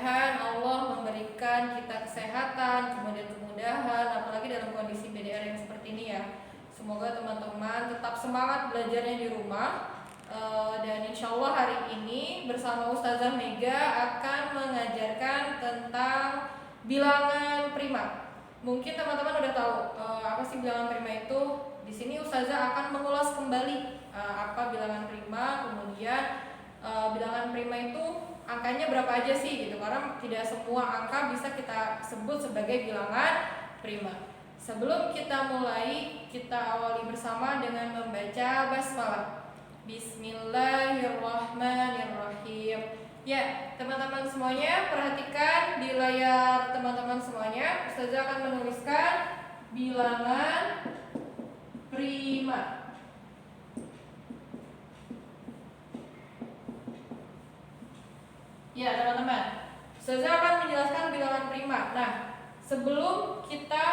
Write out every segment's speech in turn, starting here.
mudah-mudahan Allah memberikan kita kesehatan, kemudian kemudahan, apalagi dalam kondisi PDR yang seperti ini ya. Semoga teman-teman tetap semangat belajarnya di rumah. Dan insya Allah hari ini bersama Ustazah Mega akan mengajarkan tentang bilangan prima. Mungkin teman-teman udah tahu apa sih bilangan prima itu. Di sini Ustazah akan mengulas kembali apa bilangan prima, kemudian bilangan prima itu angkanya berapa aja sih gitu, karena tidak semua angka bisa kita sebut sebagai bilangan prima. Sebelum kita mulai, kita awali bersama dengan membaca basmalah. Bismillahirrahmanirrahim. Ya, teman-teman semuanya perhatikan di layar teman-teman semuanya. Ustazah akan menuliskan bilangan prima. Ya, teman-teman, Ustazah akan menjelaskan bilangan prima. Nah, sebelum kita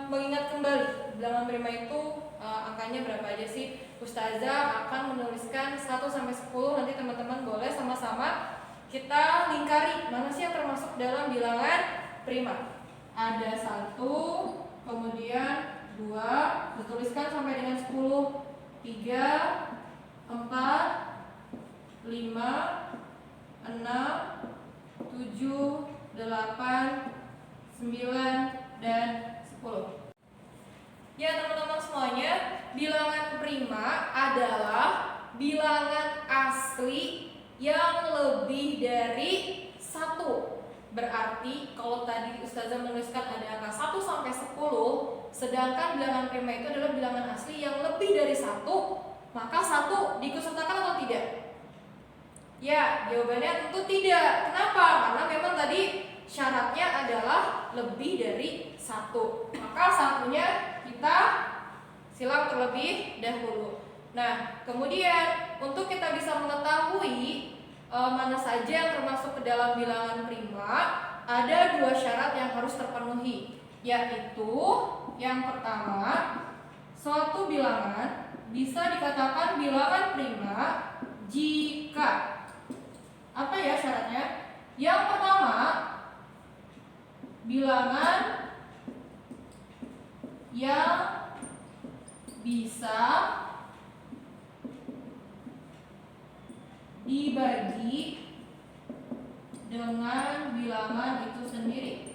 mengingat kembali bilangan prima itu angkanya berapa aja sih, Ustazah akan menuliskan 1 sampai 10. Nanti teman-teman boleh sama-sama kita lingkari mana sih yang termasuk dalam bilangan prima. Ada 1, kemudian 2, dituliskan sampai dengan 10, 3, 4, 5, 6, 7, 8, 9, dan 10. Ya teman-teman semuanya, bilangan prima adalah bilangan asli yang lebih dari 1. Berarti kalau tadi Ustazah menuliskan ada angka 1 sampai 10, sedangkan bilangan prima itu adalah bilangan asli yang lebih dari 1, maka 1 diikutsertakan atau tidak? Ya, jawabannya tentu tidak. Kenapa? Karena memang tadi syaratnya adalah lebih dari 1. Maka satunya kita silang terlebih dahulu. Nah, kemudian untuk kita bisa mengetahui mana saja yang termasuk ke dalam bilangan prima, ada 2 syarat yang harus terpenuhi, yaitu yang pertama, suatu bilangan bisa dikatakan bilangan prima jika, apa ya syaratnya? Yang pertama, bilangan yang bisa dibagi dengan bilangan itu sendiri.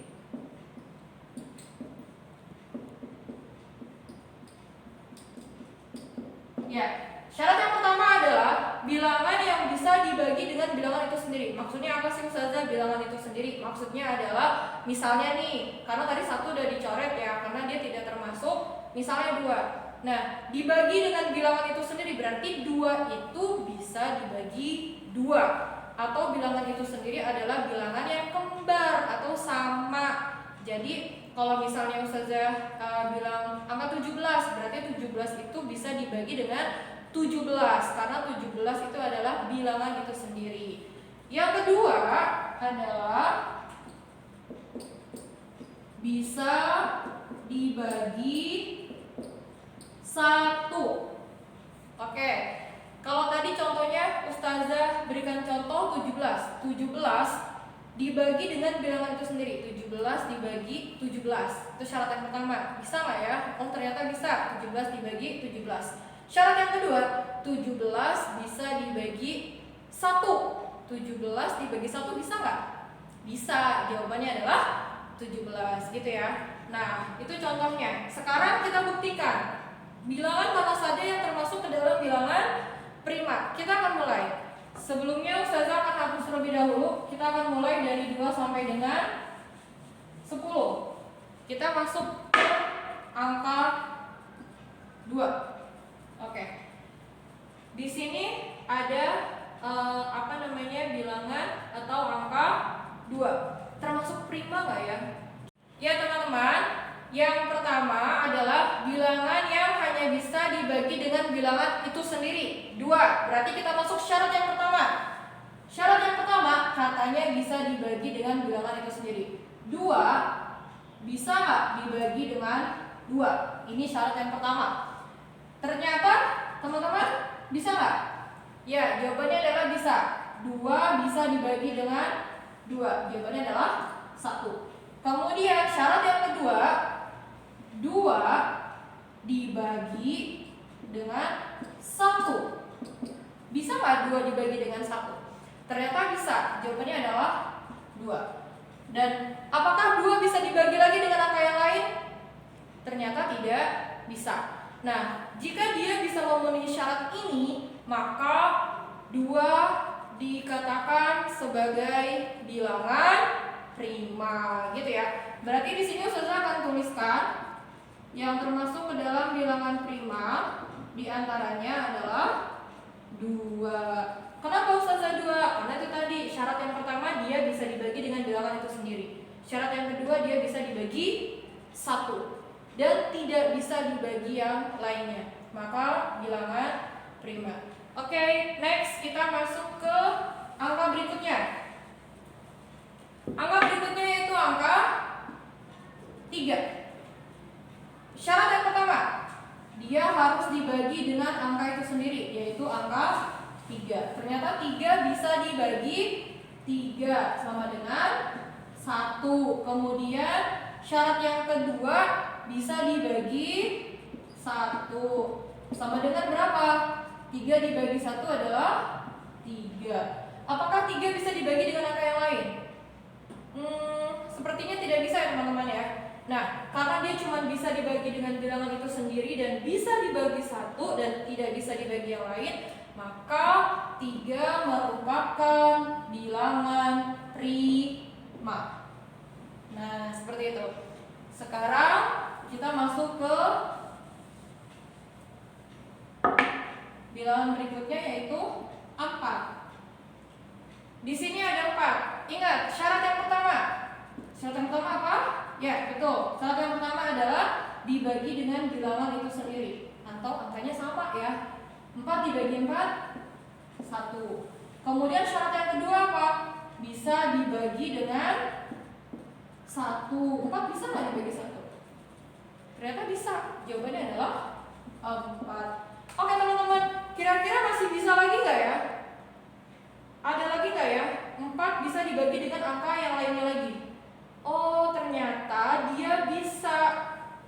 Ya, syarat yang pertama adalah bilangan yang bisa dibagi dengan bilangan itu sendiri. Maksudnya apa sih Ustazah bilangan itu sendiri? Maksudnya adalah misalnya nih, karena tadi 1 udah dicoret ya, karena dia tidak termasuk, misalnya 2. Nah, dibagi dengan bilangan itu sendiri berarti 2 itu bisa dibagi 2. Atau bilangan itu sendiri adalah bilangan yang kembar atau sama. Jadi kalau misalnya Ustazah bilang angka 17, berarti 17 itu bisa dibagi dengan 17, karena 17 itu adalah bilangan itu sendiri. Yang kedua adalah bisa dibagi 1. Oke, kalau tadi contohnya Ustazah berikan contoh 17. 17 dibagi dengan bilangan itu sendiri. 17 dibagi 17. Itu syarat yang pertama. Bisa nggak ya? Oh ternyata bisa. 17 dibagi 17. Syarat yang kedua, 17 bisa dibagi 1. 17 dibagi 1 bisa nggak? Bisa. Jawabannya adalah 17 gitu ya. Nah, itu contohnya. Sekarang kita buktikan bilangan mana saja yang termasuk ke dalam bilangan prima. Kita akan mulai. Sebelumnya Ustazah akan hapus terlebih dahulu. Kita akan mulai dari 2 sampai dengan 10. Kita masuk ke angka 2. Oke. Di sini ada bilangan atau angka 2. Termasuk prima nggak ya? Ya teman-teman, yang pertama adalah bilangan yang hanya bisa dibagi dengan bilangan itu sendiri. 2. Berarti kita masuk syarat yang pertama. Syarat yang pertama katanya bisa dibagi dengan bilangan itu sendiri. 2 bisa nggak dibagi dengan 2? Ini syarat yang pertama. Ternyata teman-teman bisa nggak? Ya, jawabannya adalah bisa. 2 bisa dibagi dengan 2. Jawabannya adalah 1. Kemudian syarat yang kedua, 2 dibagi dengan 1. Bisa nggak 2 dibagi dengan 1? Ternyata bisa. Jawabannya adalah 2. Dan apakah 2 bisa dibagi lagi dengan angka yang lain? Ternyata tidak bisa. Nah, jika dia bisa memenuhi syarat ini, maka 2 dikatakan sebagai bilangan prima, gitu ya. Berarti di sini Ustazah akan tuliskan yang termasuk ke dalam bilangan prima, di antaranya adalah 2. Kenapa Ustazah 2? Karena itu tadi syarat yang pertama dia bisa dibagi dengan bilangan itu sendiri. Syarat yang kedua dia bisa dibagi 1 dan tidak bisa dibagi yang lainnya. Maka bilangan prima. Oke, next kita masuk ke angka berikutnya. Angka berikutnya yaitu angka 3. Syarat yang pertama, dia harus dibagi dengan angka itu sendiri, yaitu angka 3. Ternyata 3 bisa dibagi 3 sama dengan 1. Kemudian syarat yang kedua bisa dibagi 1 sama dengan berapa? 3 dibagi 1 adalah 3. Apakah 3 bisa dibagi dengan angka yang lain? Sepertinya tidak bisa ya teman-teman ya. Nah, karena dia cuma bisa dibagi dengan bilangan itu sendiri dan bisa dibagi 1 dan tidak bisa dibagi yang lain, maka 3 merupakan bilangan prima. Nah, seperti itu. Sekarang kita masuk ke bilangan berikutnya yaitu 4. Di sini ada 4. Ingat, syarat yang pertama. Syarat yang pertama apa? Ya, betul. Syarat yang pertama adalah dibagi dengan bilangan itu sendiri atau angkanya sama ya. 4 dibagi 4 1. Kemudian syarat yang kedua apa? Bisa dibagi dengan 1. 4 bisa nggak dibagi 1? Ternyata bisa. Jawabannya adalah 4. Oke teman-teman, kira-kira masih bisa lagi nggak ya? Ada lagi nggak ya? 4 bisa dibagi dengan angka yang lainnya lagi. Oh, ternyata dia bisa.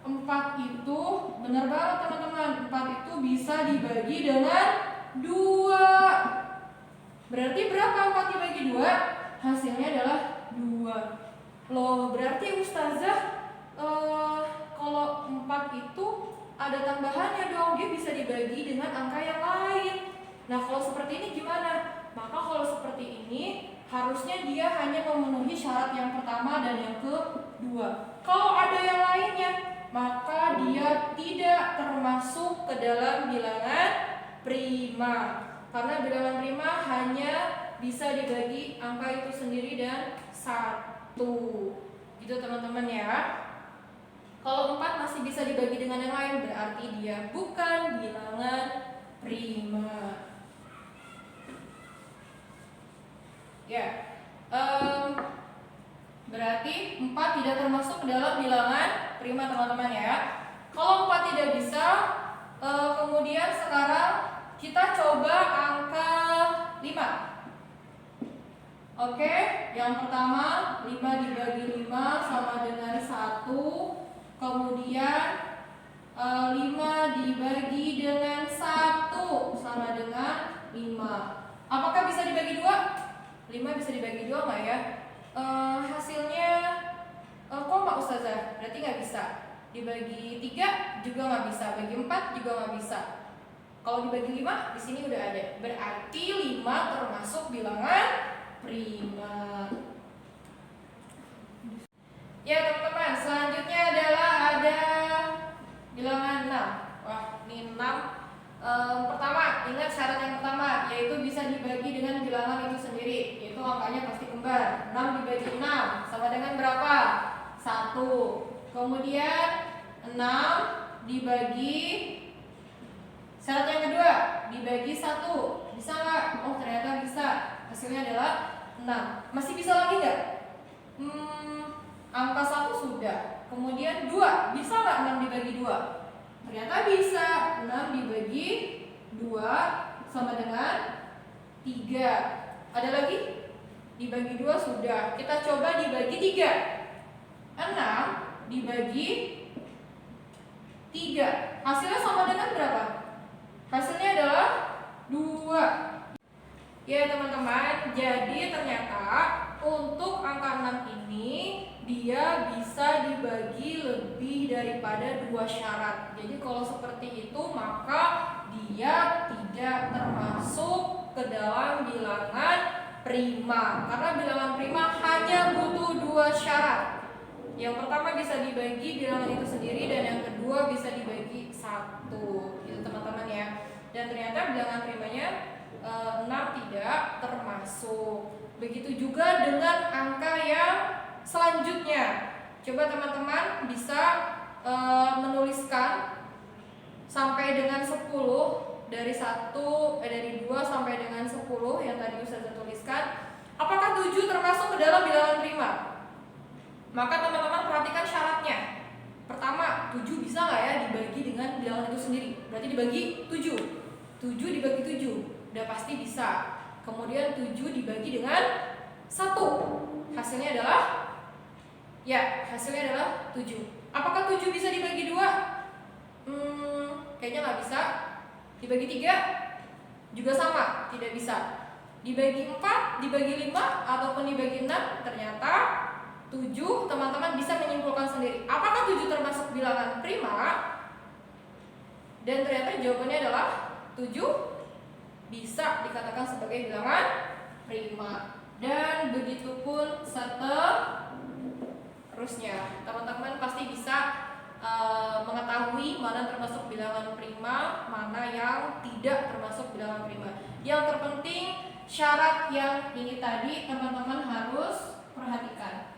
4 itu benar banget teman-teman. 4 itu bisa dibagi dengan 2. Berarti berapa 4 dibagi 2? Hasilnya adalah 2. Loh, berarti Ustazah kalau 4 itu ada tambahannya dong. Dia bisa dibagi dengan angka yang lain. Nah, kalau seperti ini gimana? Maka kalau seperti ini harusnya dia hanya memenuhi syarat yang pertama dan yang kedua. Kalau ada yang lainnya, maka dia tidak termasuk ke dalam bilangan prima. Karena bilangan prima hanya bisa dibagi angka itu sendiri dan 1. Gitu teman-teman ya. Kalau 4 masih bisa dibagi dengan yang lain, berarti dia bukan bilangan prima. Ya, berarti 4 tidak termasuk ke dalam bilangan prima teman-teman ya. Kalau 4 tidak bisa, kemudian sekarang kita coba angka 5. Oke, yang pertama 5 dibagi 5 sama dengan 1. Kemudian 5 dibagi dengan 1 sama dengan 5. Apakah bisa dibagi 2? 5 bisa dibagi 2 nggak ya? Hasilnya koma Ustazah, berarti nggak bisa. Dibagi 3 juga nggak bisa, bagi 4 juga nggak bisa. Kalau dibagi 5 di sini udah ada. Berarti 5 termasuk bilangan prima. Ya teman-teman, selanjutnya adalah ada bilangan 6. Wah, ini 6. Pertama, ingat syarat yang pertama, yaitu bisa dibagi dengan bilangan itu sendiri, yaitu angkanya pasti kembar. 6 dibagi 6 sama dengan berapa? 1. Kemudian 6 dibagi, syarat yang kedua, dibagi 1. Bisa nggak? Oh, ternyata bisa. Hasilnya adalah 6. Masih bisa lagi nggak? Angka 1 sudah. Kemudian 2, bisa nggak 6 dibagi 2? Ternyata bisa. 6 dibagi 2 sama dengan 3. Ada lagi? dibagi 2 sudah. Kita coba dibagi 3. 6 dibagi 3. Hasilnya sama dengan berapa? Hasilnya adalah 2. Ya teman-teman, jadi ternyata untuk angka 6 ini dia bisa dibagi lebih daripada 2 syarat. Jadi kalau seperti itu maka dia tidak termasuk ke dalam bilangan prima. Karena bilangan prima hanya butuh 2 syarat. Yang pertama bisa dibagi bilangan itu sendiri dan yang kedua bisa dibagi 1. Itu teman-teman ya. Dan ternyata bilangan primanya 6 tidak termasuk. Begitu juga dengan angka yang selanjutnya. Coba teman-teman bisa menuliskan sampai dengan 10 dari 2 sampai dengan 10 yang tadi Ustazah tuliskan. Apakah 7 termasuk ke dalam bilangan prima? Maka teman-teman perhatikan syaratnya. Pertama, 7 bisa nggak ya dibagi dengan bilangan itu sendiri? Berarti dibagi 7. 7 dibagi 7 udah pasti bisa. Kemudian 7 dibagi dengan 1. Hasilnya adalah 7. Apakah 7 bisa dibagi 2? Kayaknya nggak bisa. Dibagi 3 juga sama, tidak bisa. Dibagi 4, dibagi 5 ataupun dibagi 6, ternyata 7 teman-teman bisa menyimpulkan sendiri. Apakah 7 termasuk bilangan prima? Dan ternyata jawabannya adalah 7 bisa dikatakan sebagai bilangan prima. Dan begitupun seterusnya. Teman-teman pasti bisa mengetahui mana termasuk bilangan prima, mana yang tidak termasuk bilangan prima. Yang terpenting syarat yang ini tadi teman-teman harus perhatikan.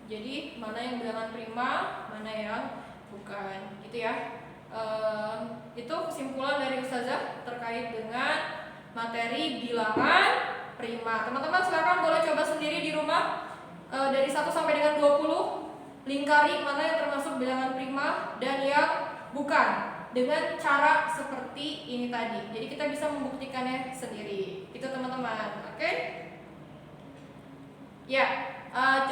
Jadi mana yang bilangan prima, mana yang bukan, gitu ya. Itu kesimpulan dari Ustazah terkait dengan materi bilangan prima. Teman-teman silakan boleh coba sendiri di rumah dari 1 sampai dengan 20. Lingkari mana yang termasuk bilangan prima dan yang bukan dengan cara seperti ini tadi. Jadi kita bisa membuktikannya sendiri. Itu teman-teman, oke? Ya,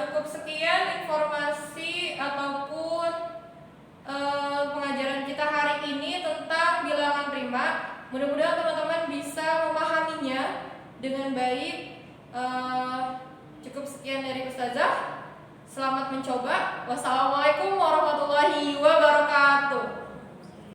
cukup sekian informasi ataupun pengajaran kita hari ini tentang bilangan prima. Mudah-mudahan teman-teman bisa memahaminya dengan baik. Cukup sekian dari Ustazah. Selamat mencoba. Wassalamualaikum